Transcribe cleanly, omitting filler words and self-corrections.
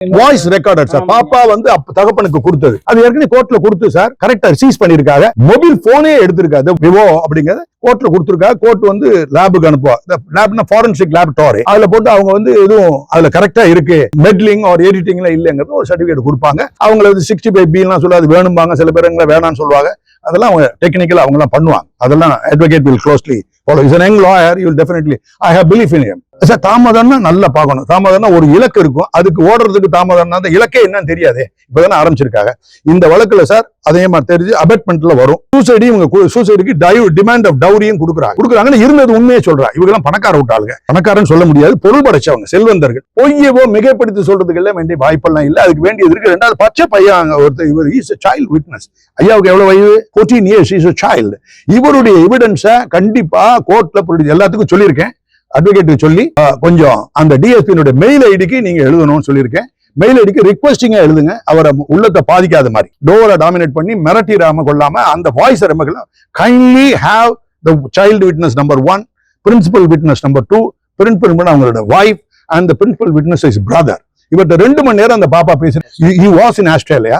Voice recorder sir. பாப்பா வந்து தகப்பனுக்கு கொடுத்தது அது ஏற்கனவே கோர்ட்ல கொடுத்து சார் கரெக்டா சீஸ் பண்ணிருக்காங்க. மொபைல் போனே எடுத்திருக்காது விவோ அப்படிங்கறது கோர்ட்ல கொடுத்திருக்காங்க. கோர்ட் வந்து லேபுக்கு அனுப்புவா. லேப்னா ஃபாரன்சிக் லேபரட்டரி. அதுல போட்டு அவங்க வந்து எதுவும் அதுல கரெக்டா இருக்கு மெட்லிங் ஒரு எடிட்டிங்ல இல்லங்கிறது ஒரு சர்டிபிகேட் கொடுப்பாங்க. அவங்கள வந்து 65B எல்லாம் சொல்லாது வேணும்பாங்க. சில பேர் வேணாம்னு சொல்லுவாங்க. அதெல்லாம் அவங்க டெக்னிக்கலா அவங்க எல்லாம் பண்ணுவாங்க. அதெல்லாம் advocate will closely follow. He's an young lawyer. You will definitely. I have belief in him. Sir தாமதம்னா நல்லா பார்க்கணும். தாமதம்னா ஒரு இலக்கு இருக்கும். அதுக்கு ஓடுறதுக்கு தாமதம்னா அந்த இலக்கே என்னன்னு தெரியாது. இப்பதானே ஆரம்பிச்சிருக்காங்க. இந்த வழக்குல சார் அதே மாதிரி தெரிஞ்சு அபெட்மெண்ட்ல வரும். சூசைடு இவங்க சூசைடுக்கு டிமாண்ட் ஆஃப் டவுரியும் கொடுக்குறாங்கன்னு இருந்தது உண்மையை சொல்றா. இவங்க எல்லாம் பணக்கார விட்டாளுங்க. பணக்காரன்னு சொல்ல முடியாது. பொருள் படைச்சவங்க செல்வந்தர்கள். பொய்யவோ மிகைப்படுத்தி சொல்றதுக்கு எல்லாம் வேண்டிய வாய்ப்பெல்லாம் இல்ல. அதுக்கு வேண்டியது இருக்கு. ரெண்டாவது பச்சை பையன் ஒருத்தர் இவர் இஸ் சைல்ட் விட்னஸ். ஐயாவுக்கு எவ்வளவு வயது? 14 years. Is child. இவருடைய எவிடன்ஸை கண்டிப்பா கோர்ட்ல எல்லாத்துக்கும் சொல்லியிருக்கேன். அட்வொகேட் சொல்லி கொஞ்சம் அந்த டிஎஸ்பி மெயில் ஐடிக்கு நீங்க எழுதணும்னு சொல்லியிருக்கேன். மெயில் ஐடிக்கு ரிக்வெஸ்டிங்கா எழுதுங்க. அவரை உள்ளத்தை பாதிக்காத மாதிரி டோரை டாமினேட் பண்ணி மிரட்டிராம கொள்ளாம அந்த voice kindly have the child witness number 1, principal witness number 2, principal அவங்களோட wife and principal witness is brother. இவர்கிட்ட 2 மணி நேரம் அந்த பாப்பா பேசுறேன். He was in Australia.